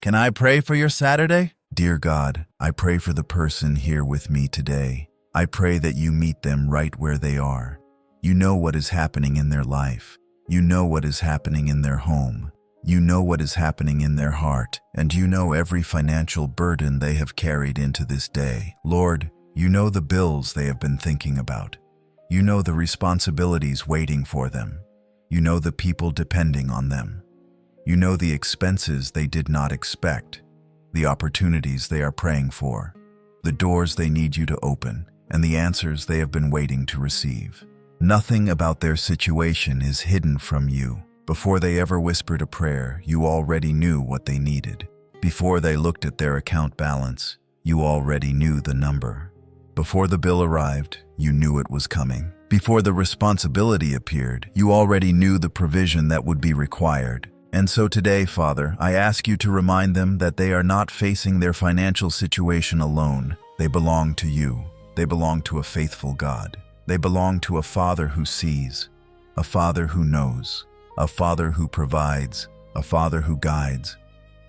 Can I pray for your Saturday? Dear God, I pray for the person here with me today. I pray that you meet them right where they are. You know what is happening in their life. You know what is happening in their home. You know what is happening in their heart, and you know every financial burden they have carried into this day. Lord, you know the bills they have been thinking about. You know the responsibilities waiting for them. You know the people depending on them. You know the expenses they did not expect, the opportunities they are praying for, the doors they need you to open, and the answers they have been waiting to receive. Nothing about their situation is hidden from you. Before they ever whispered a prayer, you already knew what they needed. Before they looked at their account balance, you already knew the number. Before the bill arrived, you knew it was coming. Before the responsibility appeared, you already knew the provision that would be required. And so today, Father, I ask you to remind them that they are not facing their financial situation alone. They belong to you. They belong to a faithful God. They belong to a Father who sees, a Father who knows, a Father who provides, a Father who guides,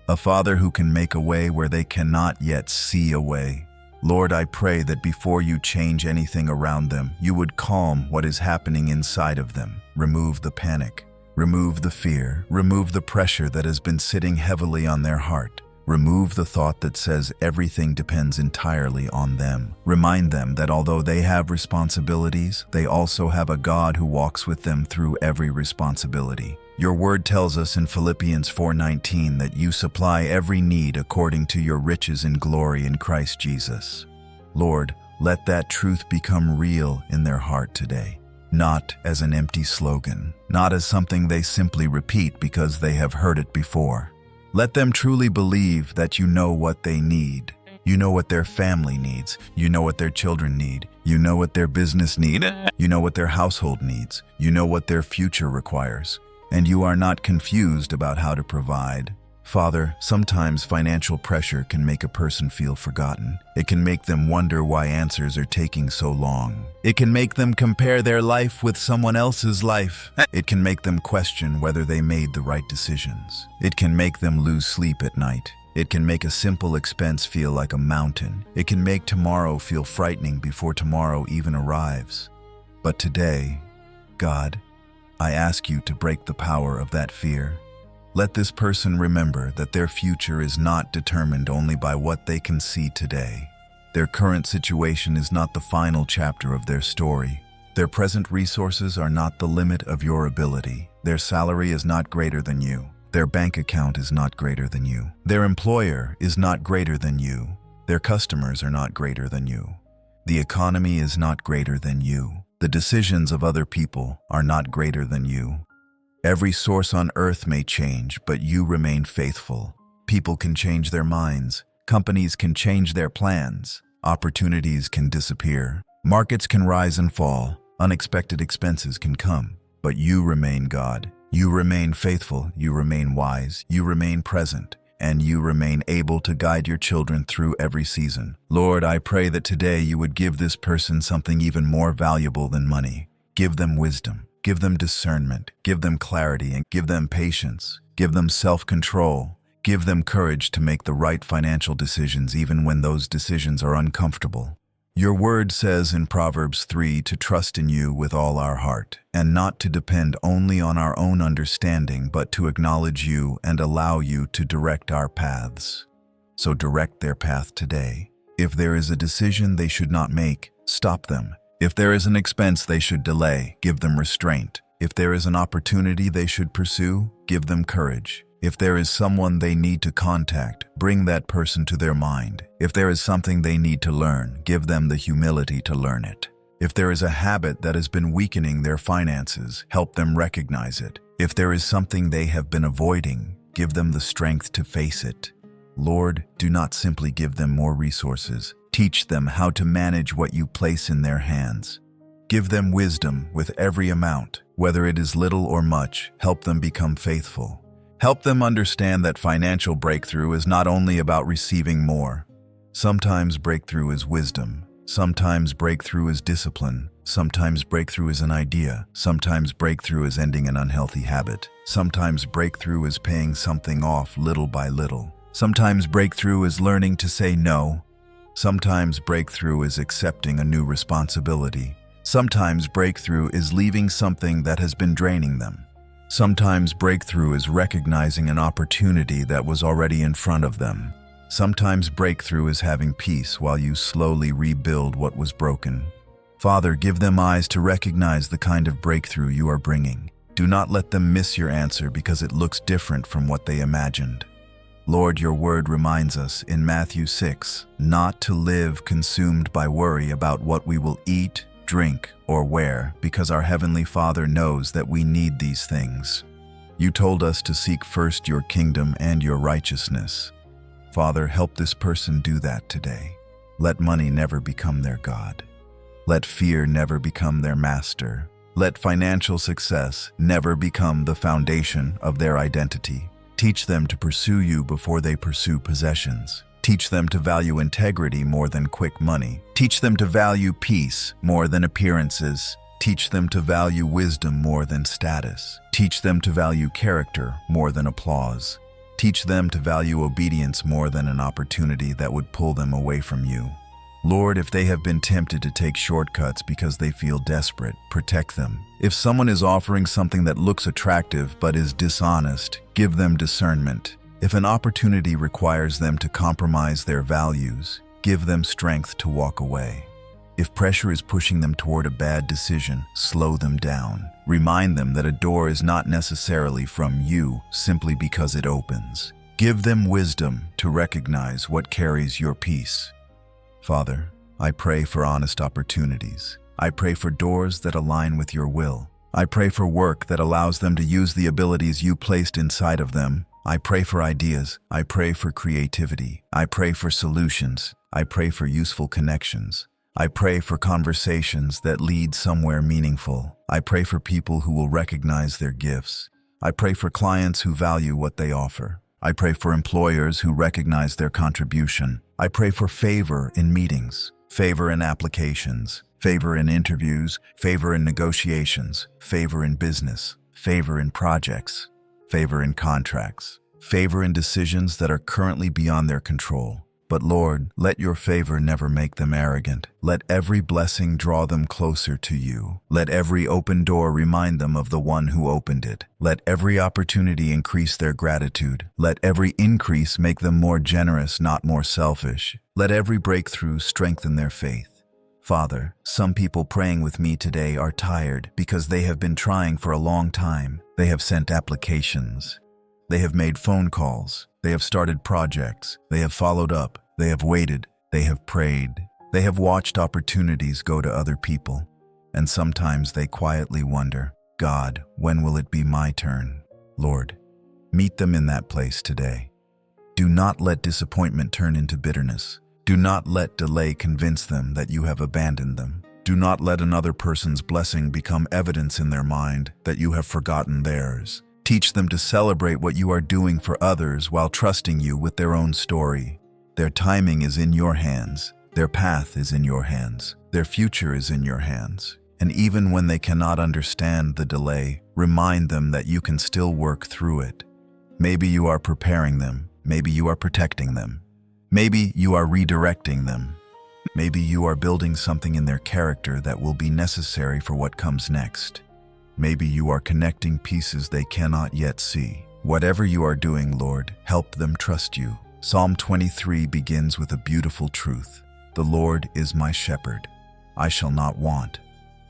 a Father who can make a way where they cannot yet see a way. Lord, I pray that before you change anything around them, you would calm what is happening inside of them. Remove the panic, remove the fear, remove the pressure that has been sitting heavily on their heart. Remove the thought that says everything depends entirely on them. Remind them that although they have responsibilities, they also have a God who walks with them through every responsibility. Your word tells us in Philippians 4:19 that you supply every need according to your riches in glory in Christ Jesus. Lord, let that truth become real in their heart today, not as an empty slogan, not as something they simply repeat because they have heard it before. Let them truly believe that you know what they need. You know what their family needs. You know what their children need. You know what their business needs. You know what their household needs. You know what their future requires. And you are not confused about how to provide. Father, sometimes financial pressure can make a person feel forgotten. It can make them wonder why answers are taking so long. It can make them compare their life with someone else's life. It can make them question whether they made the right decisions. It can make them lose sleep at night. It can make a simple expense feel like a mountain. It can make tomorrow feel frightening before tomorrow even arrives. But today, God, I ask you to break the power of that fear. Let this person remember that their future is not determined only by what they can see today. Their current situation is not the final chapter of their story. Their present resources are not the limit of your ability. Their salary is not greater than you. Their bank account is not greater than you. Their employer is not greater than you. Their customers are not greater than you. The economy is not greater than you. The decisions of other people are not greater than you. Every source on earth may change, but you remain faithful. People can change their minds. Companies can change their plans. Opportunities can disappear. Markets can rise and fall. Unexpected expenses can come. But you remain God. You remain faithful. You remain wise. You remain present. And you remain able to guide your children through every season. Lord, I pray that today you would give this person something even more valuable than money. Give them wisdom. Give them discernment, give them clarity, and give them patience. Give them self-control. Give them courage to make the right financial decisions even when those decisions are uncomfortable. Your word says in Proverbs 3 to trust in you with all our heart, and not to depend only on our own understanding, but to acknowledge you and allow you to direct our paths. So direct their path today. If there is a decision they should not make, stop them. If there is an expense they should delay, give them restraint. If there is an opportunity they should pursue, give them courage. If there is someone they need to contact, bring that person to their mind. If there is something they need to learn, give them the humility to learn it. If there is a habit that has been weakening their finances, help them recognize it. If there is something they have been avoiding, give them the strength to face it. Lord, do not simply give them more resources. Teach them how to manage what you place in their hands. Give them wisdom with every amount, whether it is little or much. Help them become faithful. Help them understand that financial breakthrough is not only about receiving more. Sometimes breakthrough is wisdom. Sometimes breakthrough is discipline. Sometimes breakthrough is an idea. Sometimes breakthrough is ending an unhealthy habit. Sometimes breakthrough is paying something off little by little. Sometimes breakthrough is learning to say no. Sometimes breakthrough is accepting a new responsibility. Sometimes breakthrough is leaving something that has been draining them. Sometimes breakthrough is recognizing an opportunity that was already in front of them. Sometimes breakthrough is having peace while you slowly rebuild what was broken. Father, give them eyes to recognize the kind of breakthrough you are bringing. Do not let them miss your answer because it looks different from what they imagined. Lord, your word reminds us in Matthew 6 not to live consumed by worry about what we will eat, drink, or wear, because our Heavenly Father knows that we need these things. You told us to seek first your kingdom and your righteousness. Father, help this person do that today. Let money never become their God. Let fear never become their master. Let financial success never become the foundation of their identity. Teach them to pursue you before they pursue possessions. Teach them to value integrity more than quick money. Teach them to value peace more than appearances. Teach them to value wisdom more than status. Teach them to value character more than applause. Teach them to value obedience more than an opportunity that would pull them away from you. Lord, if they have been tempted to take shortcuts because they feel desperate, protect them. If someone is offering something that looks attractive but is dishonest, give them discernment. If an opportunity requires them to compromise their values, give them strength to walk away. If pressure is pushing them toward a bad decision, slow them down. Remind them that a door is not necessarily from you simply because it opens. Give them wisdom to recognize what carries your peace. Father, I pray for honest opportunities. I pray for doors that align with your will. I pray for work that allows them to use the abilities you placed inside of them. I pray for ideas. I pray for creativity. I pray for solutions. I pray for useful connections. I pray for conversations that lead somewhere meaningful. I pray for people who will recognize their gifts. I pray for clients who value what they offer. I pray for employers who recognize their contribution. I pray for favor in meetings, favor in applications, favor in interviews, favor in negotiations, favor in business, favor in projects, favor in contracts, favor in decisions that are currently beyond their control. But Lord, let your favor never make them arrogant. Let every blessing draw them closer to you. Let every open door remind them of the one who opened it. Let every opportunity increase their gratitude. Let every increase make them more generous, not more selfish. Let every breakthrough strengthen their faith. Father, some people praying with me today are tired because they have been trying for a long time. They have sent applications. They have made phone calls. They have started projects. They have followed up. They have waited. They have prayed. They have watched opportunities go to other people. And sometimes they quietly wonder, God, when will it be my turn? Lord, meet them in that place today. Do not let disappointment turn into bitterness. Do not let delay convince them that you have abandoned them. Do not let another person's blessing become evidence in their mind that you have forgotten theirs. Teach them to celebrate what you are doing for others while trusting you with their own story. Their timing is in your hands. Their path is in your hands. Their future is in your hands. And even when they cannot understand the delay, remind them that you can still work through it. Maybe you are preparing them. Maybe you are protecting them. Maybe you are redirecting them. Maybe you are building something in their character that will be necessary for what comes next. Maybe you are connecting pieces they cannot yet see. Whatever you are doing, Lord, help them trust you. Psalm 23 begins with a beautiful truth. The Lord is my shepherd. I shall not want.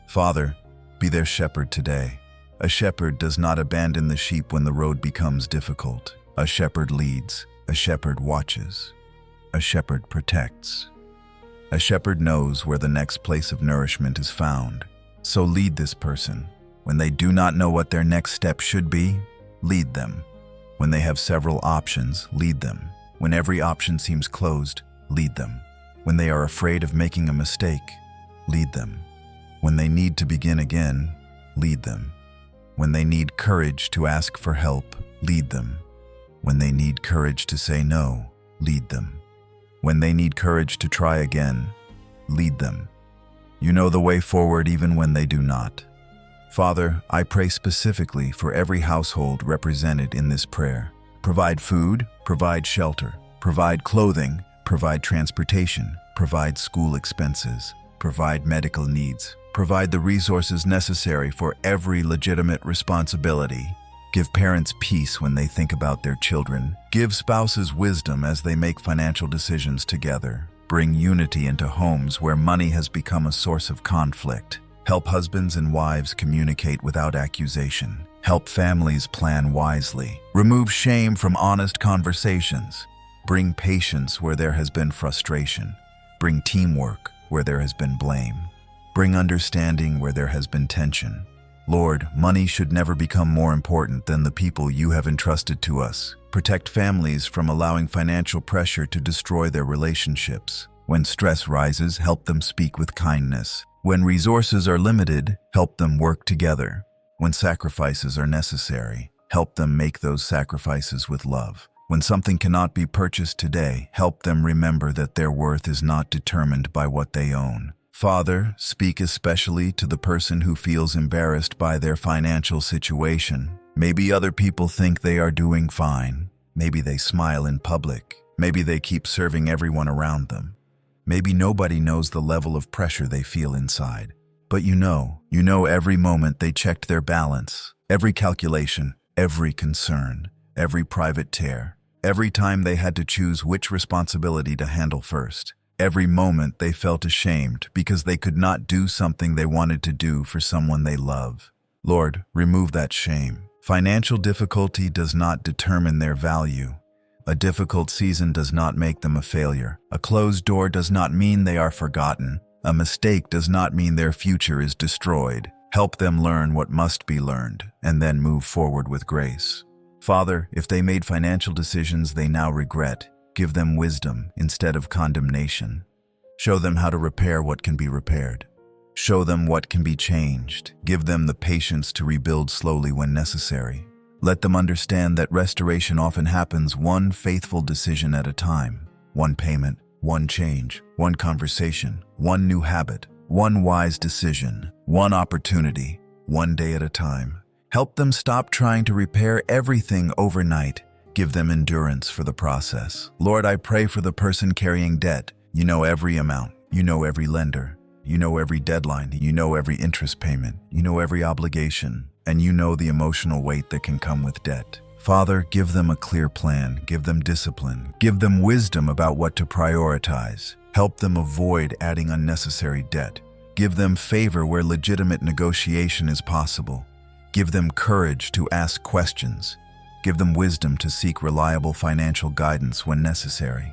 Father, be their shepherd today. A shepherd does not abandon the sheep when the road becomes difficult. A shepherd leads. A shepherd watches. A shepherd protects. A shepherd knows where the next place of nourishment is found. So lead this person. When they do not know what their next step should be, lead them. When they have several options, lead them. When every option seems closed, lead them. When they are afraid of making a mistake, lead them. When they need to begin again, lead them. When they need courage to ask for help, lead them. When they need courage to say no, lead them. When they need courage to try again, lead them. You know the way forward even when they do not. Father, I pray specifically for every household represented in this prayer. Provide food, provide shelter, provide clothing, provide transportation, provide school expenses, provide medical needs, provide the resources necessary for every legitimate responsibility. Give parents peace when they think about their children. Give spouses wisdom as they make financial decisions together. Bring unity into homes where money has become a source of conflict. Help husbands and wives communicate without accusation. Help families plan wisely. Remove shame from honest conversations. Bring patience where there has been frustration. Bring teamwork where there has been blame. Bring understanding where there has been tension. Lord, money should never become more important than the people you have entrusted to us. Protect families from allowing financial pressure to destroy their relationships. When stress rises, help them speak with kindness. When resources are limited, help them work together. When sacrifices are necessary, help them make those sacrifices with love. When something cannot be purchased today, help them remember that their worth is not determined by what they own. Father, speak especially to the person who feels embarrassed by their financial situation. Maybe other people think they are doing fine. Maybe they smile in public. Maybe they keep serving everyone around them. Maybe nobody knows the level of pressure they feel inside. But you know every moment they checked their balance, every calculation, every concern, every private tear, every time they had to choose which responsibility to handle first. Every moment they felt ashamed because they could not do something they wanted to do for someone they love. Lord, remove that shame. Financial difficulty does not determine their value. A difficult season does not make them a failure. A closed door does not mean they are forgotten. A mistake does not mean their future is destroyed. Help them learn what must be learned and then move forward with grace. Father, if they made financial decisions they now regret, give them wisdom instead of condemnation. Show them how to repair what can be repaired. Show them what can be changed. Give them the patience to rebuild slowly when necessary. Let them understand that restoration often happens one faithful decision at a time. One payment, one change, one conversation, one new habit, one wise decision, one opportunity, one day at a time. Help them stop trying to repair everything overnight. Give them endurance for the process. Lord, I pray for the person carrying debt. You know every amount. You know every lender. You know every deadline. You know every interest payment. You know every obligation. And you know the emotional weight that can come with debt. Father, give them a clear plan. Give them discipline. Give them wisdom about what to prioritize. Help them avoid adding unnecessary debt. Give them favor where legitimate negotiation is possible. Give them courage to ask questions. Give them wisdom to seek reliable financial guidance when necessary,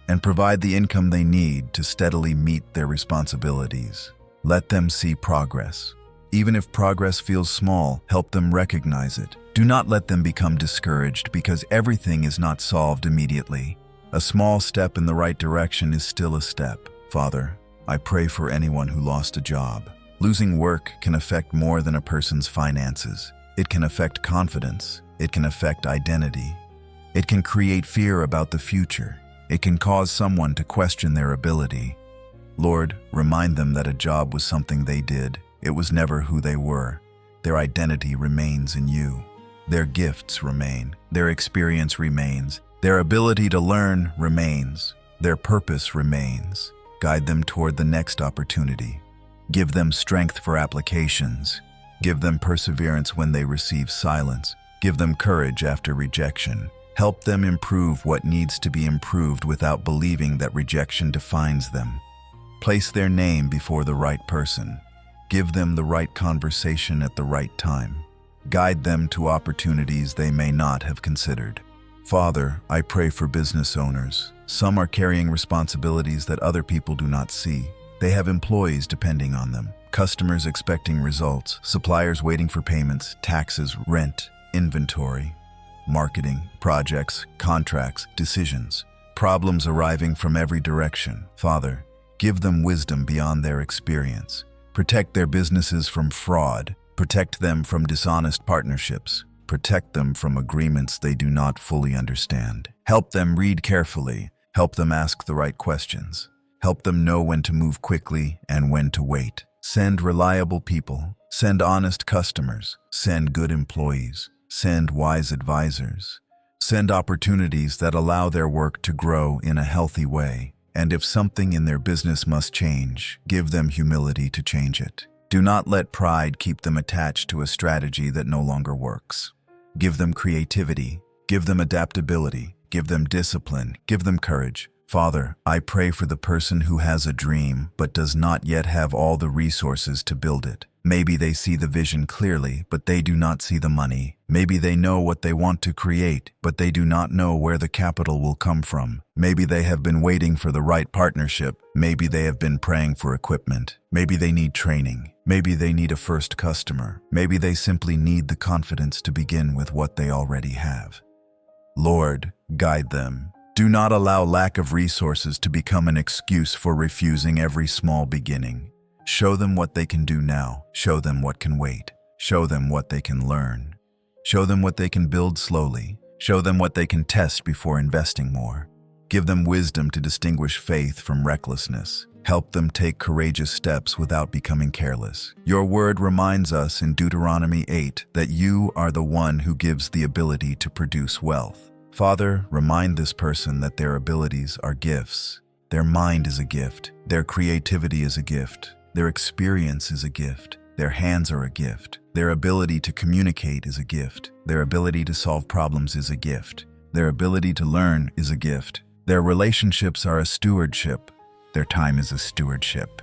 and provide the income they need to steadily meet their responsibilities. Let them see progress. Even if progress feels small, help them recognize it. Do not let them become discouraged because everything is not solved immediately. A small step in the right direction is still a step. Father, I pray for anyone who lost a job. Losing work can affect more than a person's finances. It can affect confidence. It can affect identity. It can create fear about the future. It can cause someone to question their ability. Lord, remind them that a job was something they did. It was never who they were. Their identity remains in you. Their gifts remain. Their experience remains. Their ability to learn remains. Their purpose remains. Guide them toward the next opportunity. Give them strength for applications. Give them perseverance when they receive silence. Give them courage after rejection. Help them improve what needs to be improved without believing that rejection defines them. Place their name before the right person. Give them the right conversation at the right time. Guide them to opportunities they may not have considered. Father, I pray for business owners. Some are carrying responsibilities that other people do not see. They have employees depending on them, customers expecting results, suppliers waiting for payments, taxes, rent, inventory, marketing, projects, contracts, decisions, problems arriving from every direction. Father, give them wisdom beyond their experience. Protect their businesses from fraud. Protect them from dishonest partnerships. Protect them from agreements they do not fully understand. Help them read carefully. Help them ask the right questions. Help them know when to move quickly and when to wait. Send reliable people. Send honest customers. Send good employees. Send wise advisors. Send opportunities that allow their work to grow in a healthy way. And if something in their business must change, give them humility to change it. Do not let pride keep them attached to a strategy that no longer works. Give them creativity, give them adaptability, give them discipline, give them courage. Father, I pray for the person who has a dream but does not yet have all the resources to build it. Maybe they see the vision clearly, but they do not see the money. Maybe they know what they want to create, but they do not know where the capital will come from. Maybe they have been waiting for the right partnership. Maybe they have been praying for equipment. Maybe they need training. Maybe they need a first customer. Maybe they simply need the confidence to begin with what they already have. Lord, guide them. Do not allow lack of resources to become an excuse for refusing every small beginning. Show them what they can do now. Show them what can wait. Show them what they can learn. Show them what they can build slowly. Show them what they can test before investing more. Give them wisdom to distinguish faith from recklessness. Help them take courageous steps without becoming careless. Your word reminds us in Deuteronomy 8 that you are the one who gives the ability to produce wealth. Father, remind this person that their abilities are gifts. Their mind is a gift. Their creativity is a gift. Their experience is a gift. Their hands are a gift. Their ability to communicate is a gift. Their ability to solve problems is a gift. Their ability to learn is a gift. Their relationships are a stewardship. Their time is a stewardship.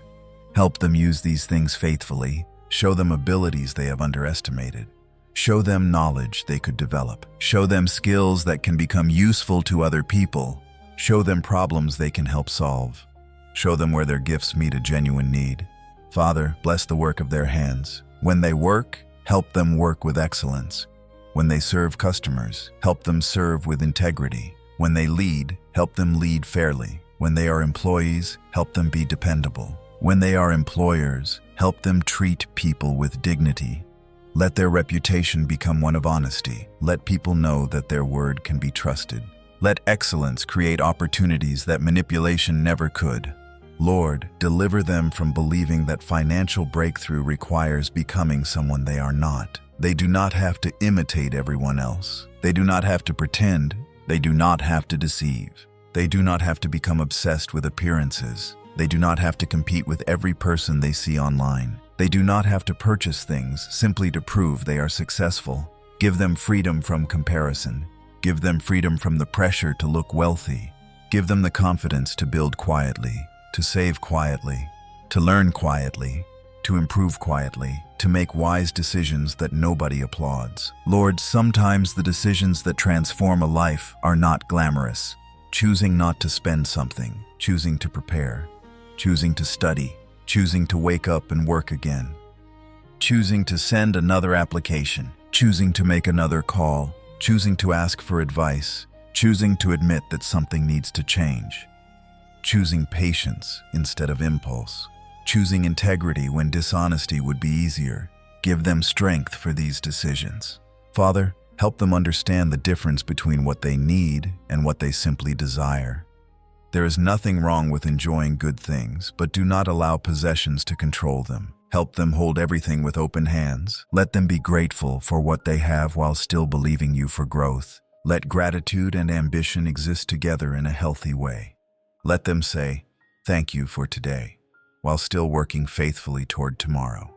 Help them use these things faithfully. Show them abilities they have underestimated. Show them knowledge they could develop. Show them skills that can become useful to other people. Show them problems they can help solve. Show them where their gifts meet a genuine need. Father, bless the work of their hands. When they work, help them work with excellence. When they serve customers, help them serve with integrity. When they lead, help them lead fairly. When they are employees, help them be dependable. When they are employers, help them treat people with dignity. Let their reputation become one of honesty. Let people know that their word can be trusted. Let excellence create opportunities that manipulation never could. Lord, deliver them from believing that financial breakthrough requires becoming someone they are not. They do not have to imitate everyone else. They do not have to pretend. They do not have to deceive. They do not have to become obsessed with appearances. They do not have to compete with every person they see online. They do not have to purchase things simply to prove they are successful. Give them freedom from comparison. Give them freedom from the pressure to look wealthy. Give them the confidence to build quietly, to save quietly, to learn quietly, to improve quietly, to make wise decisions that nobody applauds. Lord, sometimes the decisions that transform a life are not glamorous. Choosing not to spend something, choosing to prepare, choosing to study, choosing to wake up and work again, choosing to send another application, choosing to make another call, choosing to ask for advice, choosing to admit that something needs to change, choosing patience instead of impulse, choosing integrity when dishonesty would be easier. Give them strength for these decisions. Father, help them understand the difference between what they need and what they simply desire. There is nothing wrong with enjoying good things, but do not allow possessions to control them. Help them hold everything with open hands. Let them be grateful for what they have while still believing you for growth. Let gratitude and ambition exist together in a healthy way. Let them say, "Thank you for today," while still working faithfully toward tomorrow.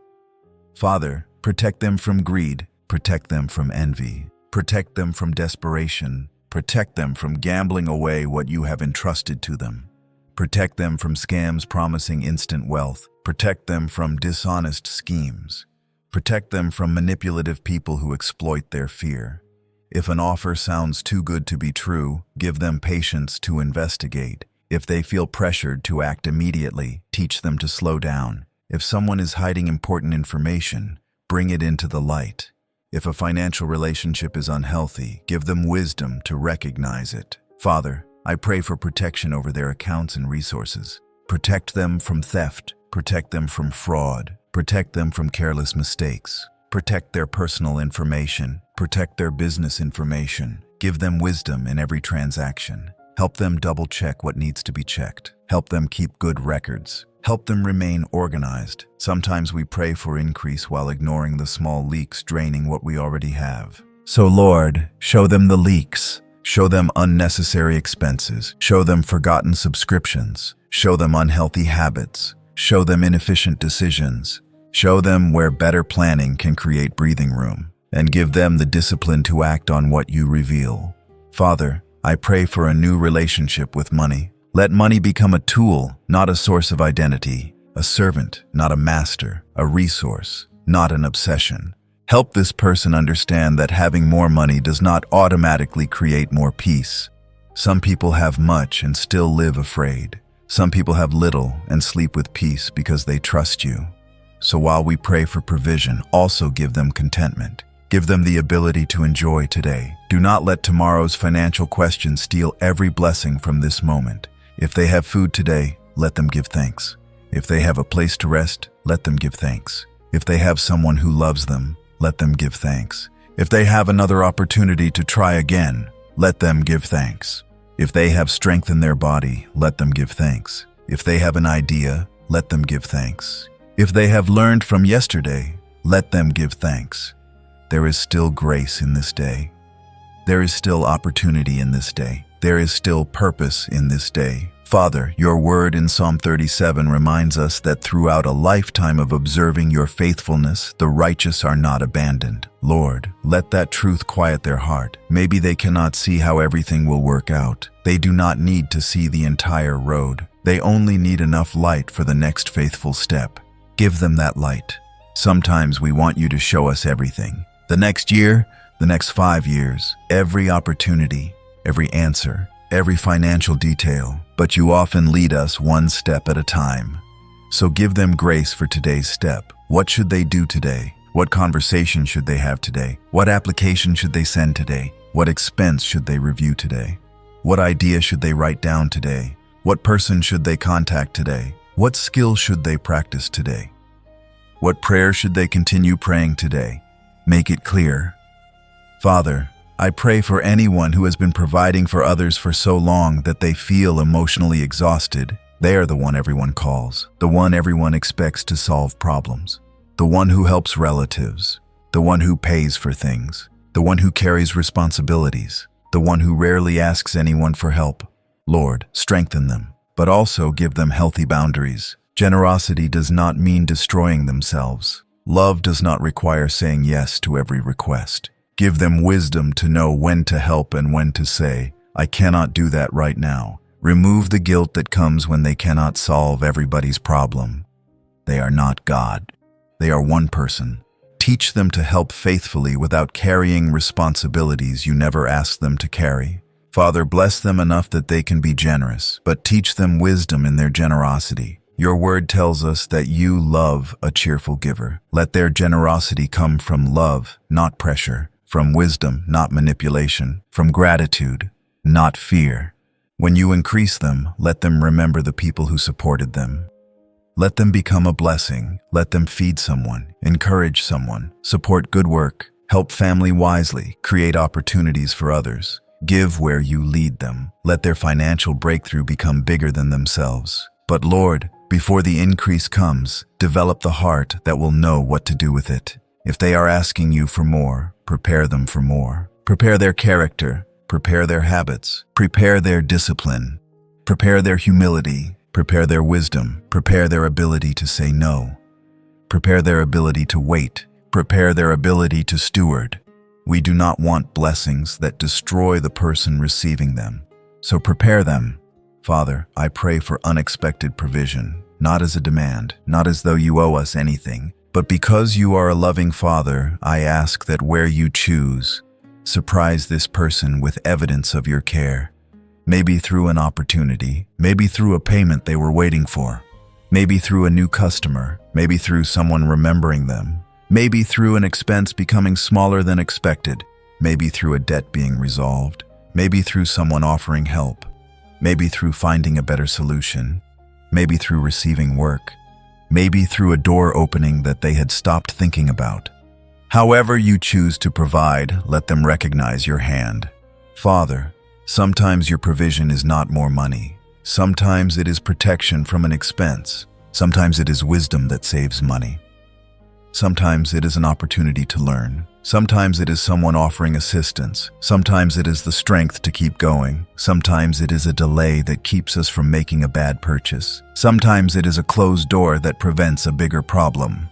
Father, protect them from greed, protect them from envy, protect them from desperation, protect them from gambling away what you have entrusted to them. Protect them from scams promising instant wealth. Protect them from dishonest schemes. Protect them from manipulative people who exploit their fear. If an offer sounds too good to be true, give them patience to investigate. If they feel pressured to act immediately, teach them to slow down. If someone is hiding important information, bring it into the light. If a financial relationship is unhealthy, give them wisdom to recognize it. Father, I pray for protection over their accounts and resources. Protect them from theft. Protect them from fraud. Protect them from careless mistakes. Protect their personal information. Protect their business information. Give them wisdom in every transaction. Help them double-check what needs to be checked. Help them keep good records. Help them remain organized. Sometimes we pray for increase while ignoring the small leaks draining what we already have. So Lord, show them the leaks. Show them unnecessary expenses. Show them forgotten subscriptions. Show them unhealthy habits. Show them inefficient decisions. Show them where better planning can create breathing room. And give them the discipline to act on what you reveal. Father, I pray for a new relationship with money. Let money become a tool, not a source of identity. A servant, not a master. A resource, not an obsession. Help this person understand that having more money does not automatically create more peace. Some people have much and still live afraid. Some people have little and sleep with peace because they trust you. So while we pray for provision, also give them contentment. Give them the ability to enjoy today. Do not let tomorrow's financial questions steal every blessing from this moment. If they have food today, let them give thanks. If they have a place to rest, let them give thanks. If they have someone who loves them, let them give thanks. If they have another opportunity to try again, let them give thanks. If they have strength in their body, let them give thanks. If they have an idea, let them give thanks. If they have learned from yesterday, let them give thanks. There is still grace in this day. There is still opportunity in this day. There is still purpose in this day. Father, your word in Psalm 37 reminds us that throughout a lifetime of observing your faithfulness, the righteous are not abandoned. Lord, let that truth quiet their heart. Maybe they cannot see how everything will work out. They do not need to see the entire road. They only need enough light for the next faithful step. Give them that light. Sometimes we want you to show us everything. The next year, the next 5 years, every opportunity, every answer, every financial detail, but you often lead us one step at a time. So give them grace for today's step. What should they do today? What conversation should they have today? What application should they send today? What expense should they review today? What idea should they write down today? What person should they contact today? What skill should they practice today? What prayer should they continue praying today? Make it clear. Father, I pray for anyone who has been providing for others for so long that they feel emotionally exhausted. They are the one everyone calls, the one everyone expects to solve problems, the one who helps relatives, the one who pays for things, the one who carries responsibilities, the one who rarely asks anyone for help. Lord, strengthen them, but also give them healthy boundaries. Generosity does not mean destroying themselves. Love does not require saying yes to every request. Give them wisdom to know when to help and when to say, I cannot do that right now. Remove the guilt that comes when they cannot solve everybody's problem. They are not God. They are one person. Teach them to help faithfully without carrying responsibilities you never asked them to carry. Father, bless them enough that they can be generous, but teach them wisdom in their generosity. Your word tells us that you love a cheerful giver. Let their generosity come from love, not pressure, from wisdom, not manipulation, from gratitude, not fear. When you increase them, let them remember the people who supported them. Let them become a blessing. Let them feed someone, encourage someone, support good work, help family wisely, create opportunities for others. Give where you lead them. Let their financial breakthrough become bigger than themselves. But Lord, before the increase comes, develop the heart that will know what to do with it. If they are asking you for more, prepare them for more. Prepare their character, prepare their habits, prepare their discipline, prepare their humility, prepare their wisdom, prepare their ability to say no, prepare their ability to wait, prepare their ability to steward. We do not want blessings that destroy the person receiving them. So prepare them. Father, I pray for unexpected provision, not as a demand, not as though you owe us anything, but because you are a loving Father, I ask that where you choose, surprise this person with evidence of your care. Maybe through an opportunity, maybe through a payment they were waiting for, maybe through a new customer, maybe through someone remembering them, maybe through an expense becoming smaller than expected, maybe through a debt being resolved, maybe through someone offering help, maybe through finding a better solution, maybe through receiving work, maybe through a door opening that they had stopped thinking about. However you choose to provide, let them recognize your hand. Father, sometimes your provision is not more money. Sometimes it is protection from an expense. Sometimes it is wisdom that saves money. Sometimes it is an opportunity to learn. Sometimes it is someone offering assistance. Sometimes it is the strength to keep going. Sometimes it is a delay that keeps us from making a bad purchase. Sometimes it is a closed door that prevents a bigger problem.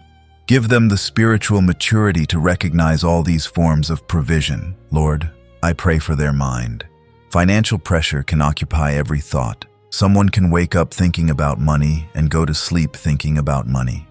Give them the spiritual maturity to recognize all these forms of provision. Lord, I pray for their mind. Financial pressure can occupy every thought. Someone can wake up thinking about money and go to sleep thinking about money.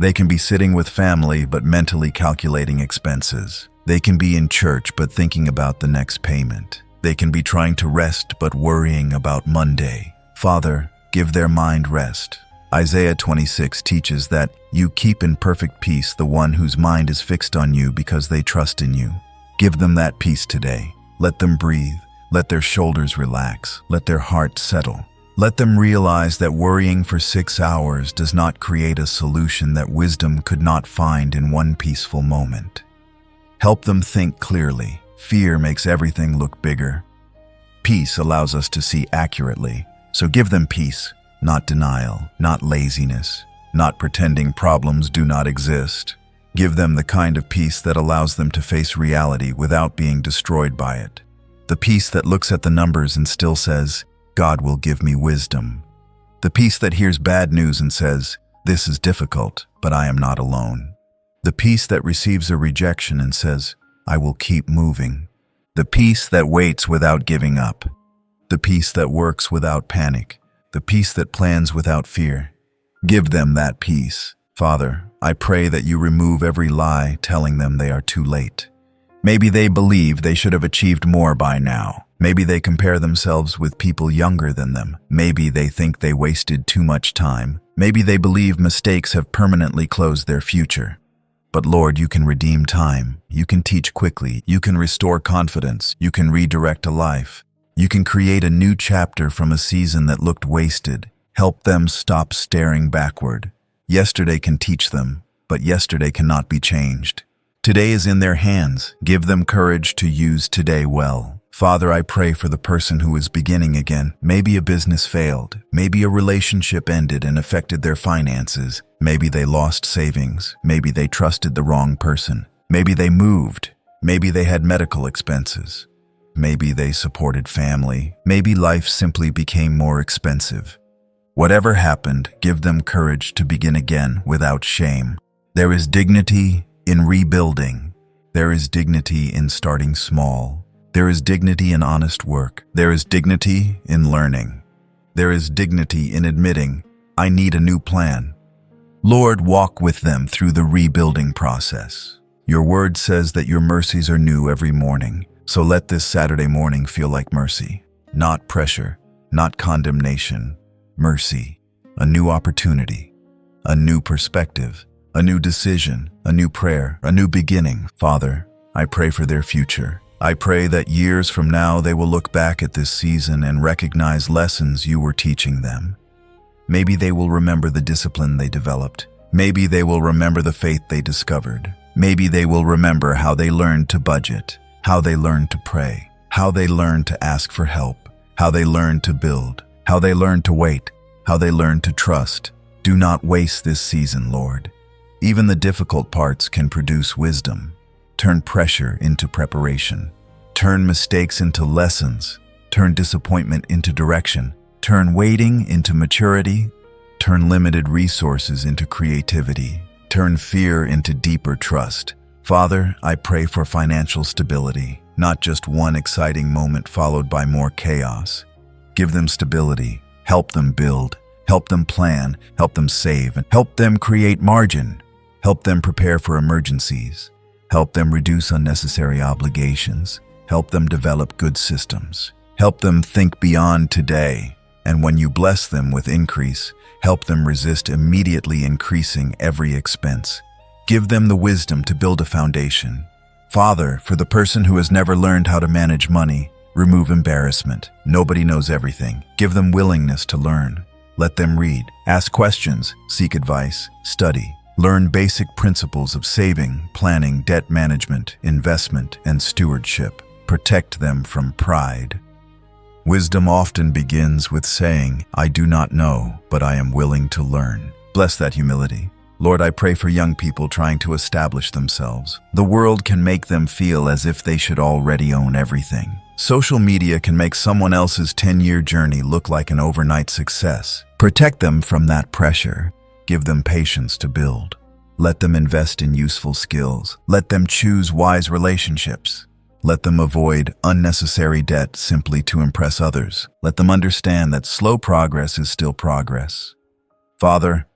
They can be sitting with family but mentally calculating expenses. They can be in church but thinking about the next payment. They can be trying to rest but worrying about Monday. Father, give their mind rest. Isaiah 26 teaches that you keep in perfect peace the one whose mind is fixed on you because they trust in you. Give them that peace today. Let them breathe. Let their shoulders relax. Let their heart settle. Let them realize that worrying for 6 hours does not create a solution that wisdom could not find in one peaceful moment. Help them think clearly. Fear makes everything look bigger. Peace allows us to see accurately. So give them peace, not denial, not laziness, not pretending problems do not exist. Give them the kind of peace that allows them to face reality without being destroyed by it. The peace that looks at the numbers and still says, God will give me wisdom. The peace that hears bad news and says, this is difficult, but I am not alone. The peace that receives a rejection and says, I will keep moving. The peace that waits without giving up. The peace that works without panic. The peace that plans without fear. Give them that peace. Father, I pray that you remove every lie telling them they are too late. Maybe they believe they should have achieved more by now. Maybe they compare themselves with people younger than them. Maybe they think they wasted too much time. Maybe they believe mistakes have permanently closed their future. But Lord, you can redeem time. You can teach quickly. You can restore confidence. You can redirect a life. You can create a new chapter from a season that looked wasted. Help them stop staring backward. Yesterday can teach them, but yesterday cannot be changed. Today is in their hands. Give them courage to use today well. Father, I pray for the person who is beginning again. Maybe a business failed. Maybe a relationship ended and affected their finances. Maybe they lost savings. Maybe they trusted the wrong person. Maybe they moved. Maybe they had medical expenses. Maybe they supported family. Maybe life simply became more expensive. Whatever happened, give them courage to begin again without shame. There is dignity in rebuilding. There is dignity in starting small. There is dignity in honest work. There is dignity in learning. There is dignity in admitting, I need a new plan. Lord, walk with them through the rebuilding process. Your word says that your mercies are new every morning, so let this Saturday morning feel like mercy. Not pressure, not condemnation. Mercy, a new opportunity, a new perspective, a new decision, a new prayer, a new beginning. Father, I pray for their future. I pray that years from now they will look back at this season and recognize lessons you were teaching them. Maybe they will remember the discipline they developed. Maybe they will remember the faith they discovered. Maybe they will remember how they learned to budget, how they learned to pray, how they learned to ask for help, how they learned to build, how they learned to wait, how they learned to trust. Do not waste this season, Lord. Even the difficult parts can produce wisdom. Turn pressure into preparation. Turn mistakes into lessons. Turn disappointment into direction. Turn waiting into maturity. Turn limited resources into creativity. Turn fear into deeper trust. Father, I pray for financial stability, not just one exciting moment followed by more chaos. Give them stability. Help them build. Help them plan. Help them save. And help them create margin. Help them prepare for emergencies. Help them reduce unnecessary obligations. Help them develop good systems. Help them think beyond today. And when you bless them with increase, help them resist immediately increasing every expense. Give them the wisdom to build a foundation. Father, for the person who has never learned how to manage money, remove embarrassment. Nobody knows everything. Give them willingness to learn. Let them read, ask questions, seek advice, study. Learn basic principles of saving, planning, debt management, investment, and stewardship. Protect them from pride. Wisdom often begins with saying, I do not know, but I am willing to learn. Bless that humility. Lord, I pray for young people trying to establish themselves. The world can make them feel as if they should already own everything. Social media can make someone else's 10-year journey look like an overnight success. Protect them from that pressure. Give them patience to build. Let them invest in useful skills. Let them choose wise relationships. Let them avoid unnecessary debt simply to impress others. Let them understand that slow progress is still progress. Father,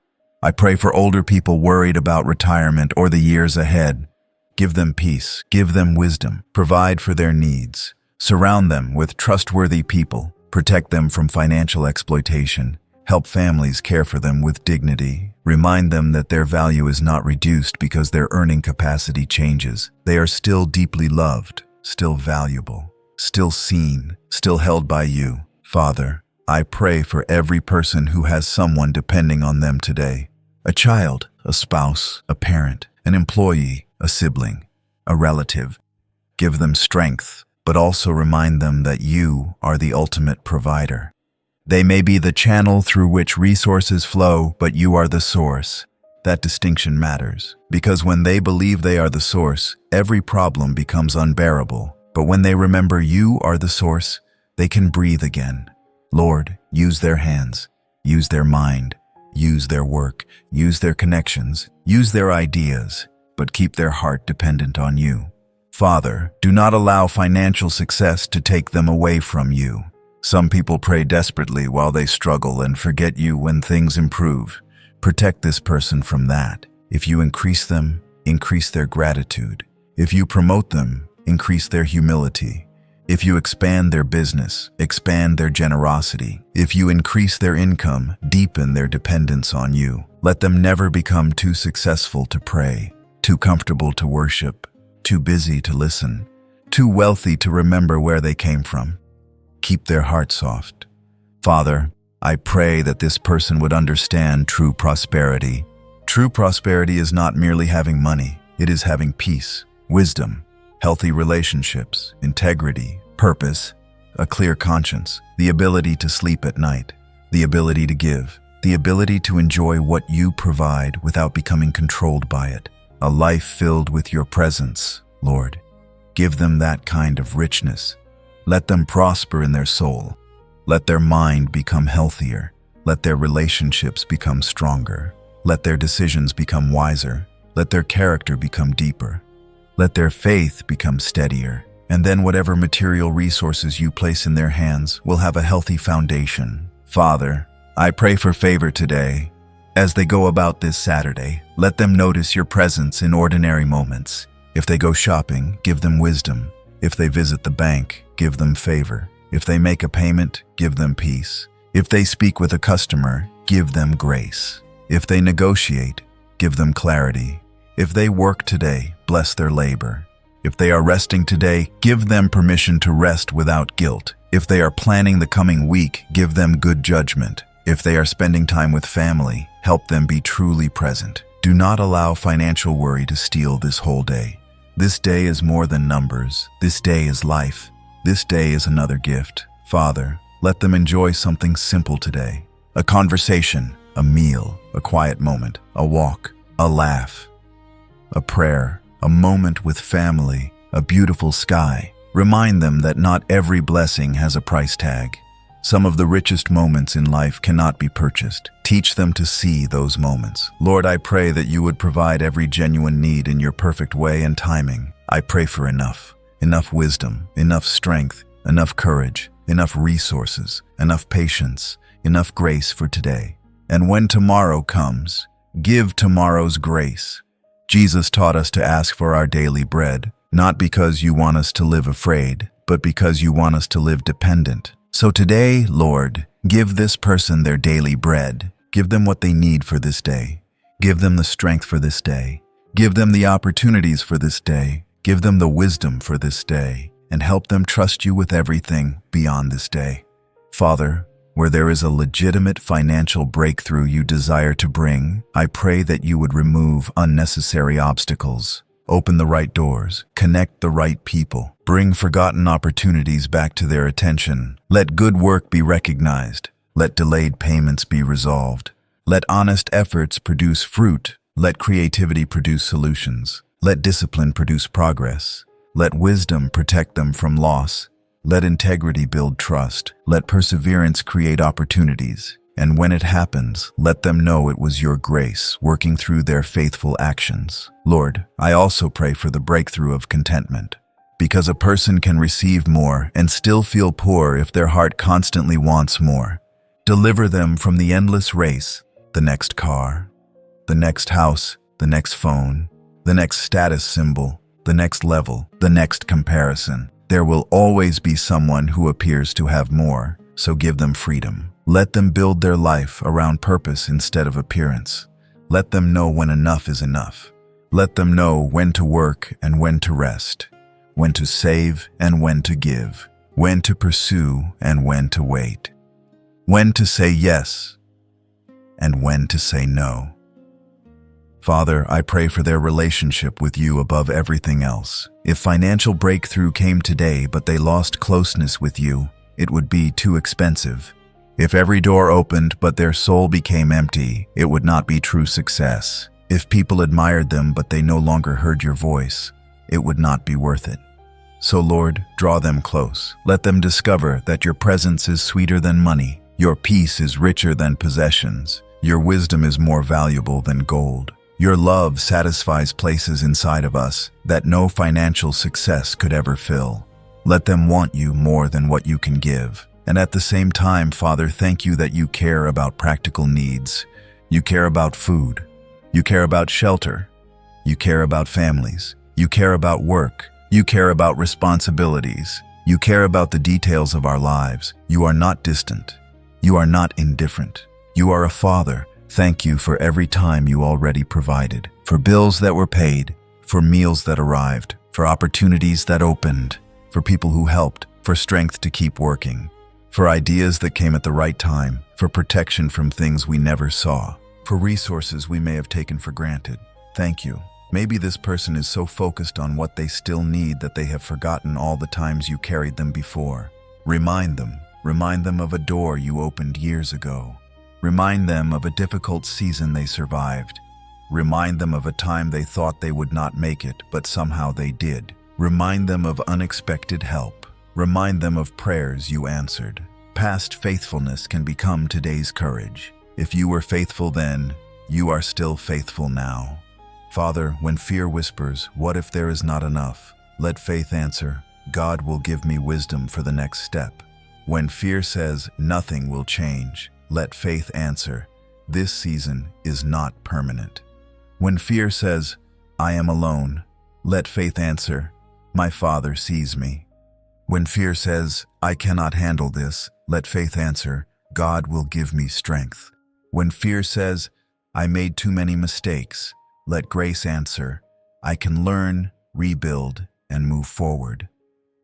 I pray for older people worried about retirement or the years ahead. Give them peace. Give them wisdom. Provide for their needs. Surround them with trustworthy people. Protect them from financial exploitation. Help families care for them with dignity. Remind them that their value is not reduced because their earning capacity changes. They are still deeply loved, still valuable, still seen, still held by you. Father, I pray for every person who has someone depending on them today. A child, a spouse, a parent, an employee, a sibling, a relative. Give them strength, but also remind them that you are the ultimate provider. They may be the channel through which resources flow, but you are the source. That distinction matters, because when they believe they are the source, every problem becomes unbearable. But when they remember you are the source, they can breathe again. Lord, use their hands, use their mind, use their work, use their connections, use their ideas, but keep their heart dependent on you. Father, do not allow financial success to take them away from you. Some people pray desperately while they struggle and forget you when things improve. Protect this person from that. If you increase them, increase their gratitude. If you promote them, increase their humility. If you expand their business, expand their generosity. If you increase their income, deepen their dependence on you. Let them never become too successful to pray, too comfortable to worship, too busy to listen, too wealthy to remember where they came from. Keep their heart soft. Father, I pray that this person would understand true prosperity. True prosperity is not merely having money. It is having peace, wisdom, healthy relationships, integrity, purpose, a clear conscience, the ability to sleep at night, the ability to give, the ability to enjoy what you provide without becoming controlled by it. A life filled with your presence, Lord. Give them that kind of richness. Let them prosper in their soul. Let their mind become healthier. Let their relationships become stronger. Let their decisions become wiser. Let their character become deeper. Let their faith become steadier. And then whatever material resources you place in their hands will have a healthy foundation. Father, I pray for favor today. As they go about this Saturday, let them notice your presence in ordinary moments. If they go shopping, give them wisdom. If they visit the bank, give them favor. If they make a payment, give them peace. If they speak with a customer, give them grace. If they negotiate, give them clarity. If they work today, bless their labor. If they are resting today, give them permission to rest without guilt. If they are planning the coming week, give them good judgment. If they are spending time with family, help them be truly present. Do not allow financial worry to steal this whole day. This day is more than numbers. This day is life. This day is another gift. Father, let them enjoy something simple today. A conversation, a meal, a quiet moment, a walk, a laugh, a prayer, a moment with family, a beautiful sky. Remind them that not every blessing has a price tag. Some of the richest moments in life cannot be purchased. Teach them to see those moments. Lord, I pray that you would provide every genuine need in your perfect way and timing. I pray for enough wisdom, enough strength, enough courage, enough resources, enough patience, enough grace for today. And when tomorrow comes, give tomorrow's grace. Jesus taught us to ask for our daily bread, not because you want us to live afraid, but because you want us to live dependent. So today, Lord, give this person their daily bread. Give them what they need for this day. Give them the strength for this day. Give them the opportunities for this day. Give them the wisdom for this day, and help them trust you with everything beyond this day. Father, where there is a legitimate financial breakthrough you desire to bring, I pray that you would remove unnecessary obstacles. Open the right doors, connect the right people, bring forgotten opportunities back to their attention. Let good work be recognized. Let delayed payments be resolved. Let honest efforts produce fruit. Let creativity produce solutions. Let discipline produce progress. Let wisdom protect them from loss. Let integrity build trust. Let perseverance create opportunities. And when it happens, let them know it was your grace working through their faithful actions. Lord, I also pray for the breakthrough of contentment. Because a person can receive more and still feel poor if their heart constantly wants more. Deliver them from the endless race, the next car, the next house, the next phone, the next status symbol, the next level, the next comparison. There will always be someone who appears to have more, so give them freedom. Let them build their life around purpose instead of appearance. Let them know when enough is enough. Let them know when to work and when to rest, when to save and when to give, when to pursue and when to wait, when to say yes and when to say no. Father, I pray for their relationship with you above everything else. If financial breakthrough came today but they lost closeness with you, it would be too expensive. If every door opened but their soul became empty, it would not be true success. If people admired them but they no longer heard your voice, it would not be worth it. So Lord, draw them close. Let them discover that your presence is sweeter than money. Your peace is richer than possessions. Your wisdom is more valuable than gold. Your love satisfies places inside of us that no financial success could ever fill. Let them want you more than what you can give. And at the same time, Father, thank you that you care about practical needs. You care about food. You care about shelter. You care about families. You care about work. You care about responsibilities. You care about the details of our lives. You are not distant. You are not indifferent. You are a father. Thank you for every time you already provided, for bills that were paid, for meals that arrived, for opportunities that opened, for people who helped, for strength to keep working, for ideas that came at the right time, for protection from things we never saw, for resources we may have taken for granted. Thank you. Maybe this person is so focused on what they still need that they have forgotten all the times you carried them before. Remind them of a door you opened years ago. Remind them of a difficult season they survived. Remind them of a time they thought they would not make it, but somehow they did. Remind them of unexpected help. Remind them of prayers you answered. Past faithfulness can become today's courage. If you were faithful then, you are still faithful now. Father, when fear whispers, "What if there is not enough?" let faith answer, "God will give me wisdom for the next step." When fear says, "Nothing will change," let faith answer, "This season is not permanent." When fear says, "I am alone," let faith answer, "My Father sees me." When fear says, "I cannot handle this," let faith answer, "God will give me strength." When fear says, "I made too many mistakes," let grace answer, "I can learn, rebuild, and move forward."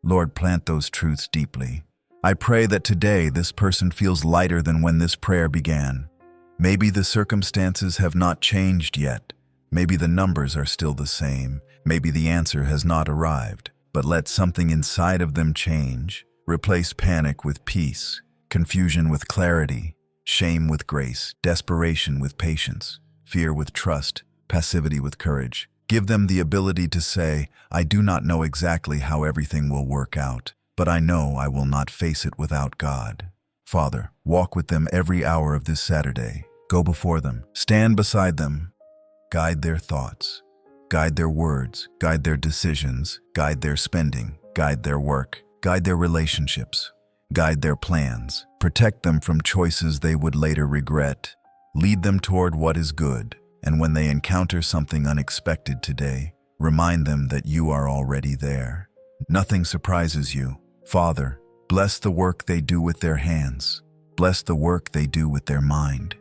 Lord, plant those truths deeply. I pray that today this person feels lighter than when this prayer began. Maybe the circumstances have not changed yet. Maybe the numbers are still the same. Maybe the answer has not arrived. But let something inside of them change. Replace panic with peace, confusion with clarity, shame with grace, desperation with patience, fear with trust, passivity with courage. Give them the ability to say, "I do not know exactly how everything will work out, but I know I will not face it without God." Father, walk with them every hour of this Saturday. Go before them. Stand beside them. Guide their thoughts. Guide their words. Guide their decisions. Guide their spending. Guide their work. Guide their relationships. Guide their plans. Protect them from choices they would later regret. Lead them toward what is good. And when they encounter something unexpected today, remind them that you are already there. Nothing surprises you. Father, bless the work they do with their hands. Bless the work they do with their mind.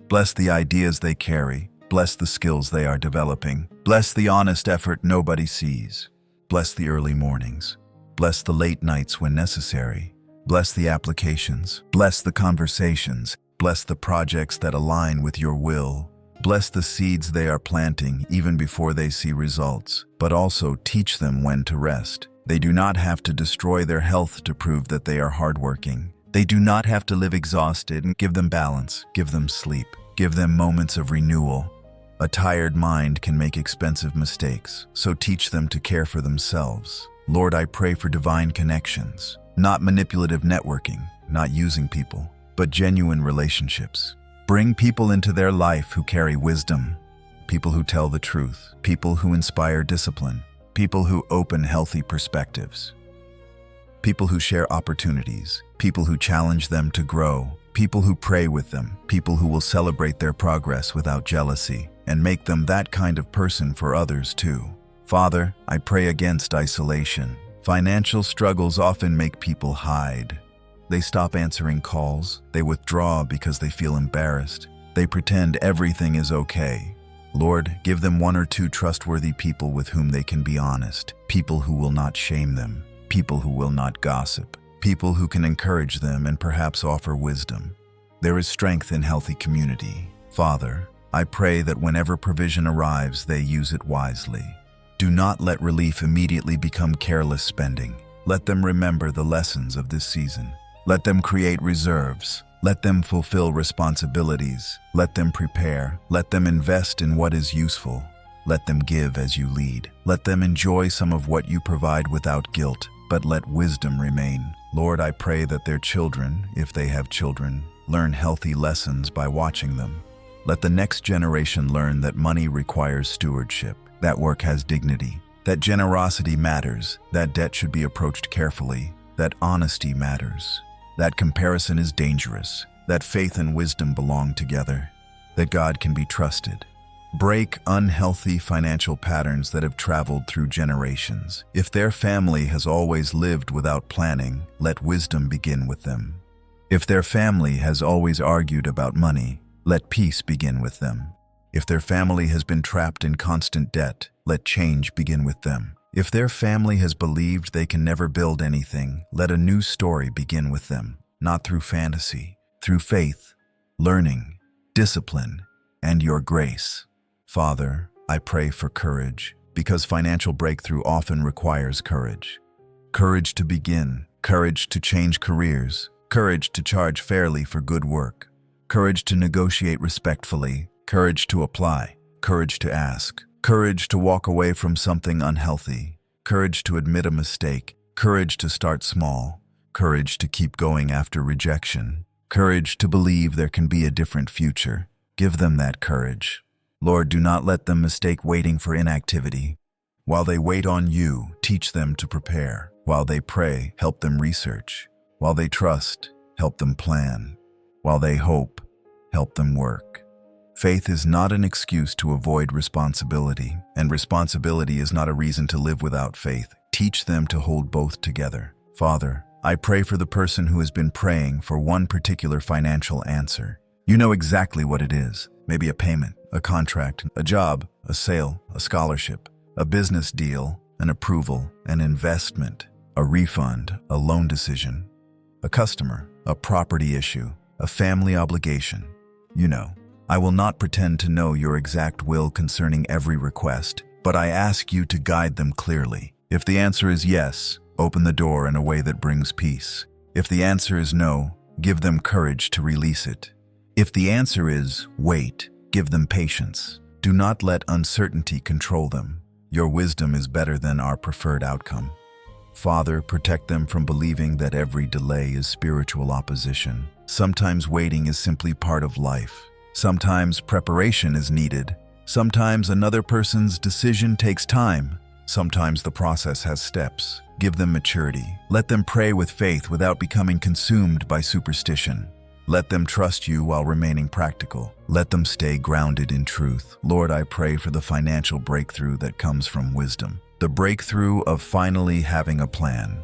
Bless the ideas they carry. Bless the skills they are developing. Bless the honest effort nobody sees. Bless the early mornings. Bless the late nights when necessary. Bless the applications. Bless the conversations. Bless the projects that align with your will. Bless the seeds they are planting even before they see results, but also teach them when to rest. They do not have to destroy their health to prove that they are hardworking. They do not have to live exhausted. Give them balance. Give them sleep. Give them moments of renewal. A tired mind can make expensive mistakes, so teach them to care for themselves. Lord, I pray for divine connections, not manipulative networking, not using people, but genuine relationships. Bring people into their life who carry wisdom, people who tell the truth, people who inspire discipline, people who open healthy perspectives, people who share opportunities, people who challenge them to grow, people who pray with them, people who will celebrate their progress without jealousy, and make them that kind of person for others too. Father, I pray against isolation. Financial struggles often make people hide. They stop answering calls, they withdraw because they feel embarrassed. They pretend everything is okay. Lord, give them one or two trustworthy people with whom they can be honest, people who will not shame them, people who will not gossip, people who can encourage them and perhaps offer wisdom. There is strength in healthy community. Father, I pray that whenever provision arrives, they use it wisely. Do not let relief immediately become careless spending. Let them remember the lessons of this season. Let them create reserves. Let them fulfill responsibilities. Let them prepare. Let them invest in what is useful. Let them give as you lead. Let them enjoy some of what you provide without guilt, but let wisdom remain. Lord, I pray that their children, if they have children, learn healthy lessons by watching them. Let the next generation learn that money requires stewardship, that work has dignity, that generosity matters, that debt should be approached carefully, that honesty matters, that comparison is dangerous, that faith and wisdom belong together, that God can be trusted. Break unhealthy financial patterns that have traveled through generations. If their family has always lived without planning, let wisdom begin with them. If their family has always argued about money, let peace begin with them. If their family has been trapped in constant debt, let change begin with them. If their family has believed they can never build anything, let a new story begin with them, not through fantasy, through faith, learning, discipline, and your grace. Father, I pray for courage, because financial breakthrough often requires courage. Courage to begin, courage to change careers, courage to charge fairly for good work, courage to negotiate respectfully, courage to apply, courage to ask, courage to walk away from something unhealthy, courage to admit a mistake, courage to start small, courage to keep going after rejection, courage to believe there can be a different future. Give them that courage. Lord, do not let them mistake waiting for inactivity. While they wait on you, teach them to prepare. While they pray, help them research. While they trust, help them plan. While they hope, help them work. Faith is not an excuse to avoid responsibility, and responsibility is not a reason to live without faith. Teach them to hold both together. Father, I pray for the person who has been praying for one particular financial answer. You know exactly what it is. Maybe a payment, a contract, a job, a sale, a scholarship, a business deal, an approval, an investment, a refund, a loan decision, a customer, a property issue, a family obligation. You know, I will not pretend to know your exact will concerning every request, but I ask you to guide them clearly. If the answer is yes, open the door in a way that brings peace. If the answer is no, give them courage to release it. If the answer is wait, give them patience. Do not let uncertainty control them. Your wisdom is better than our preferred outcome. Father, protect them from believing that every delay is spiritual opposition. Sometimes waiting is simply part of life. Sometimes preparation is needed. Sometimes another person's decision takes time. Sometimes the process has steps. Give them maturity. Let them pray with faith without becoming consumed by superstition. Let them trust you while remaining practical. Let them stay grounded in truth. Lord, I pray for the financial breakthrough that comes from wisdom. The breakthrough of finally having a plan.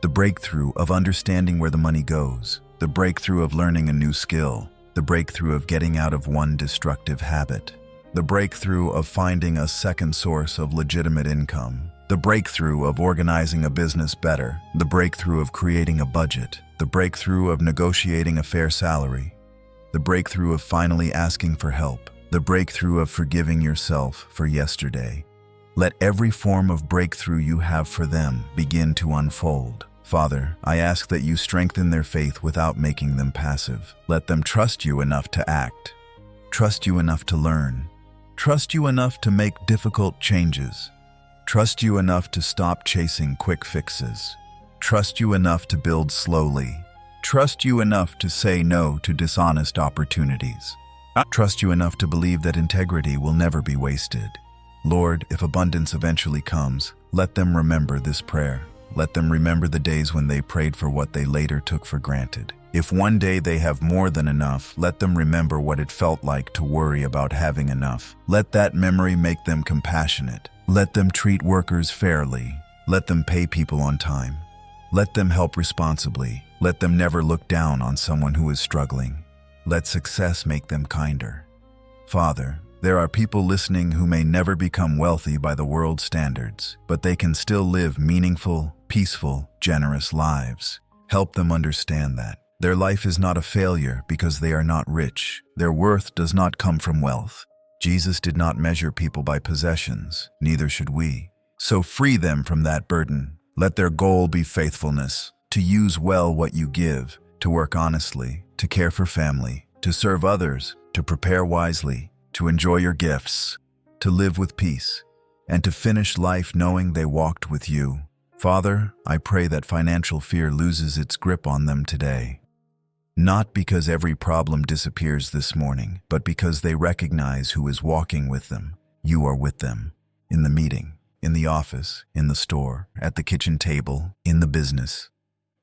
The breakthrough of understanding where the money goes. The breakthrough of learning a new skill. The breakthrough of getting out of one destructive habit. The breakthrough of finding a second source of legitimate income. The breakthrough of organizing a business better. The breakthrough of creating a budget. The breakthrough of negotiating a fair salary. The breakthrough of finally asking for help. The breakthrough of forgiving yourself for yesterday. Let every form of breakthrough you have for them begin to unfold. Father, I ask that you strengthen their faith without making them passive. Let them trust you enough to act, trust you enough to learn, Trust you enough to make difficult changes. Trust you enough to stop chasing quick fixes. Trust you enough to build slowly. Trust you enough to say no to dishonest opportunities. Trust you enough to believe that integrity will never be wasted. Lord, if abundance eventually comes, let them remember this prayer. Let them remember the days when they prayed for what they later took for granted. If one day they have more than enough, let them remember what it felt like to worry about having enough. Let that memory make them compassionate. Let them treat workers fairly. Let them pay people on time. Let them help responsibly. Let them never look down on someone who is struggling. Let success make them kinder. Father, there are people listening who may never become wealthy by the world's standards, but they can still live meaningful, peaceful, generous lives. Help them understand that. Their life is not a failure because they are not rich. Their worth does not come from wealth. Jesus did not measure people by possessions, neither should we. So free them from that burden. Let their goal be faithfulness, to use well what you give, to work honestly, to care for family, to serve others, to prepare wisely, to enjoy your gifts, to live with peace, and to finish life knowing they walked with you. Father, I pray that financial fear loses its grip on them today. Not because every problem disappears this morning, but because they recognize who is walking with them. You are with them, in the meeting, in the office, in the store, at the kitchen table, in the business,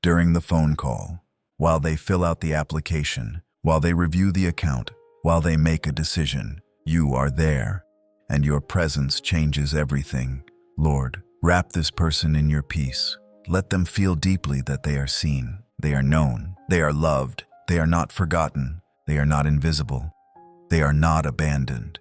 during the phone call, while they fill out the application, while they review the account, while they make a decision. You are there, and your presence changes everything. Lord, wrap this person in your peace. Let them feel deeply that they are seen, they are known, they are loved, they are not forgotten, they are not invisible, they are not abandoned.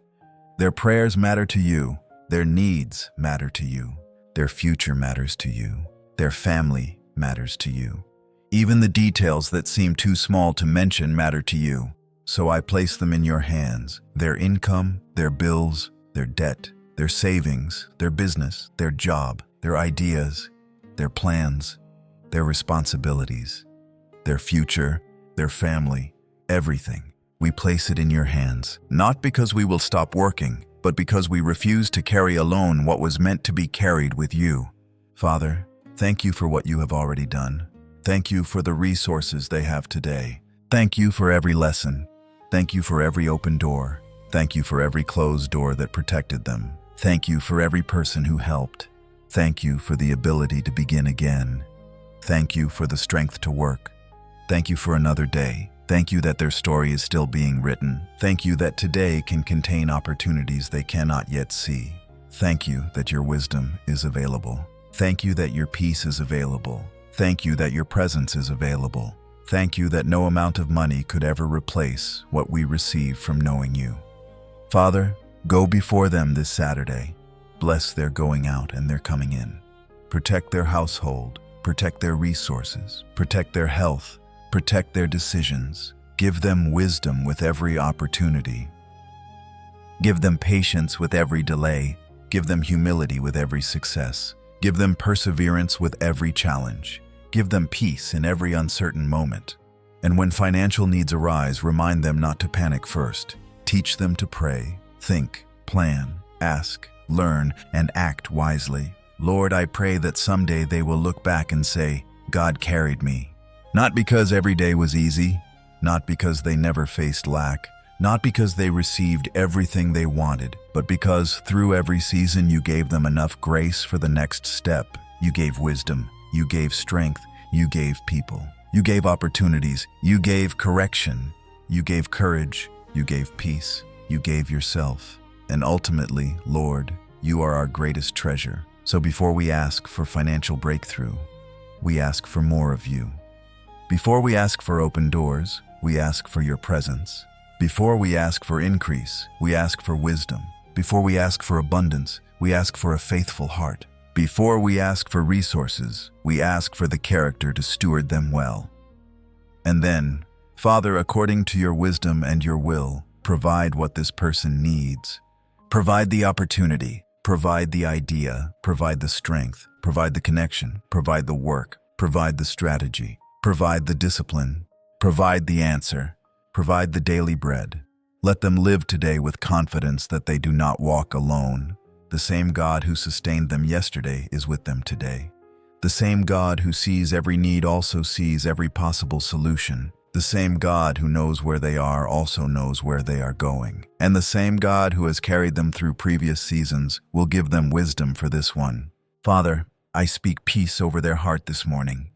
Their prayers matter to you, their needs matter to you, their future matters to you, their family matters to you. Even the details that seem too small to mention matter to you. So I place them in your hands, their income, their bills, their debt, their savings, their business, their job, their ideas, their plans, their responsibilities, their future, their family, everything. We place it in your hands, not because we will stop working, but because we refuse to carry alone what was meant to be carried with you. Father, thank you for what you have already done. Thank you for the resources they have today. Thank you for every lesson. Thank you for every open door. Thank you for every closed door that protected them. Thank you for every person who helped. Thank you for the ability to begin again. Thank you for the strength to work. Thank you for another day. Thank you that their story is still being written. Thank you that today can contain opportunities they cannot yet see. Thank you that your wisdom is available. Thank you that your peace is available. Thank you that your presence is available. Thank you that no amount of money could ever replace what we receive from knowing you. Father, go before them this Saturday. Bless their going out and their coming in. Protect their household. Protect their resources. Protect their health. Protect their decisions. Give them wisdom with every opportunity. Give them patience with every delay. Give them humility with every success. Give them perseverance with every challenge. Give them peace in every uncertain moment. And when financial needs arise, remind them not to panic first. Teach them to pray, think, plan, ask, learn, and act wisely. Lord, I pray that someday they will look back and say, God carried me. Not because every day was easy, not because they never faced lack, not because they received everything they wanted, but because through every season you gave them enough grace for the next step. You gave wisdom. You gave strength, you gave people, you gave opportunities, you gave correction, you gave courage, you gave peace, you gave yourself. And ultimately, Lord, you are our greatest treasure. So before we ask for financial breakthrough, we ask for more of you. Before we ask for open doors, we ask for your presence. Before we ask for increase, we ask for wisdom. Before we ask for abundance, we ask for a faithful heart. Before we ask for resources, we ask for the character to steward them well. And then, Father, according to your wisdom and your will, provide what this person needs. Provide the opportunity, provide the idea, provide the strength, provide the connection, provide the work, provide the strategy, provide the discipline, provide the answer, provide the daily bread. Let them live today with confidence that they do not walk alone. The same God who sustained them yesterday is with them today. The same God who sees every need also sees every possible solution. The same God who knows where they are also knows where they are going. And the same God who has carried them through previous seasons will give them wisdom for this one. Father, I speak peace over their heart this morning.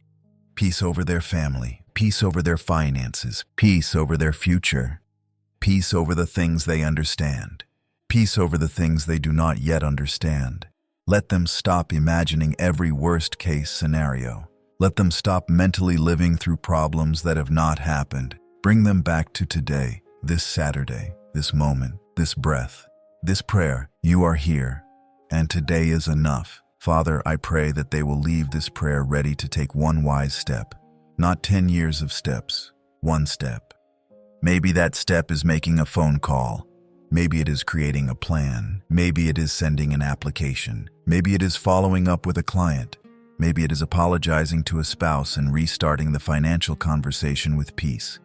Peace over their family. Peace over their finances. Peace over their future. Peace over the things they understand. Peace over the things they do not yet understand. Let them stop imagining every worst-case scenario. Let them stop mentally living through problems that have not happened. Bring them back to today, this Saturday, this moment, this breath, this prayer. You are here, and today is enough. Father, I pray that they will leave this prayer ready to take one wise step. Not 10 years of steps, one step. Maybe that step is making a phone call. Maybe it is creating a plan. Maybe it is sending an application. Maybe it is following up with a client. Maybe it is apologizing to a spouse and restarting the financial conversation with peace.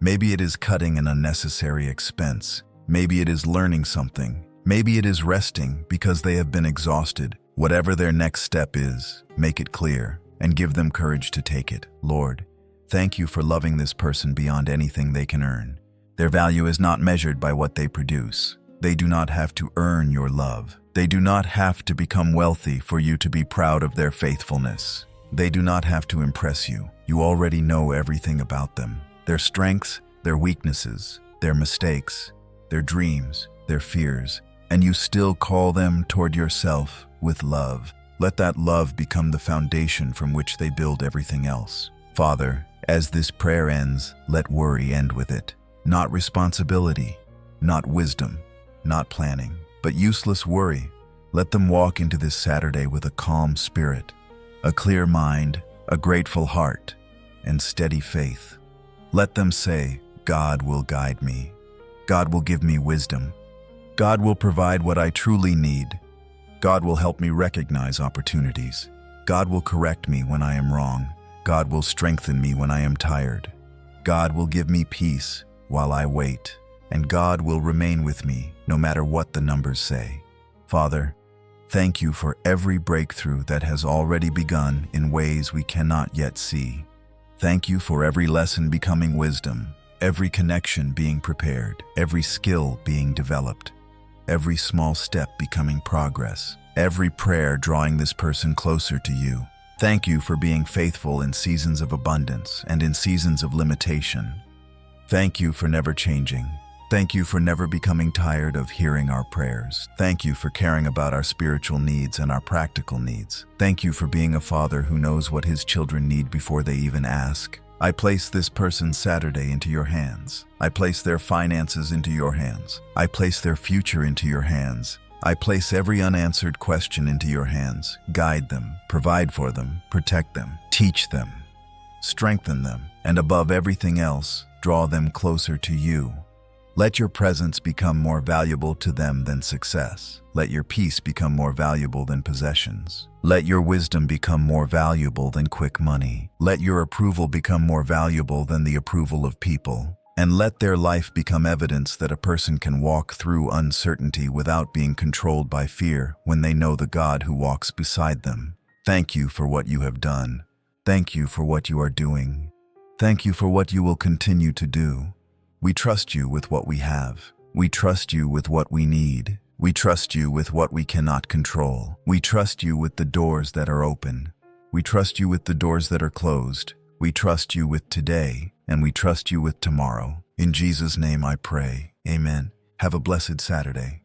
Maybe it is cutting an unnecessary expense. Maybe it is learning something. Maybe it is resting because they have been exhausted. Whatever their next step is, make it clear and give them courage to take it. Lord, thank you for loving this person beyond anything they can earn. Their value is not measured by what they produce. They do not have to earn your love. They do not have to become wealthy for you to be proud of their faithfulness. They do not have to impress you. You already know everything about them. Their strengths, their weaknesses, their mistakes, their dreams, their fears, and you still call them toward yourself with love. Let that love become the foundation from which they build everything else. Father, as this prayer ends, let worry end with it. Not responsibility, not wisdom, not planning, but useless worry. Let them walk into this Saturday with a calm spirit, a clear mind, a grateful heart, and steady faith. Let them say, God will guide me. God will give me wisdom. God will provide what I truly need. God will help me recognize opportunities. God will correct me when I am wrong. God will strengthen me when I am tired. God will give me peace while I wait, and God will remain with me no matter what the numbers say. Father, thank you for every breakthrough that has already begun in ways we cannot yet see. Thank you for every lesson becoming wisdom, every connection being prepared, every skill being developed, every small step becoming progress, every prayer drawing this person closer to you. Thank you for being faithful in seasons of abundance and in seasons of limitation. Thank you for never changing. Thank you for never becoming tired of hearing our prayers. Thank you for caring about our spiritual needs and our practical needs. Thank you for being a father who knows what his children need before they even ask. I place this person's Saturday into your hands. I place their finances into your hands. I place their future into your hands. I place every unanswered question into your hands. Guide them, provide for them, protect them, teach them, strengthen them, and above everything else, draw them closer to you. Let your presence become more valuable to them than success. Let your peace become more valuable than possessions. Let your wisdom become more valuable than quick money. Let your approval become more valuable than the approval of people. And let their life become evidence that a person can walk through uncertainty without being controlled by fear when they know the God who walks beside them. Thank you for what you have done. Thank you for what you are doing. Thank you for what you will continue to do. We trust you with what we have. We trust you with what we need. We trust you with what we cannot control. We trust you with the doors that are open. We trust you with the doors that are closed. We trust you with today, and we trust you with tomorrow. In Jesus' name I pray. Amen. Have a blessed Saturday.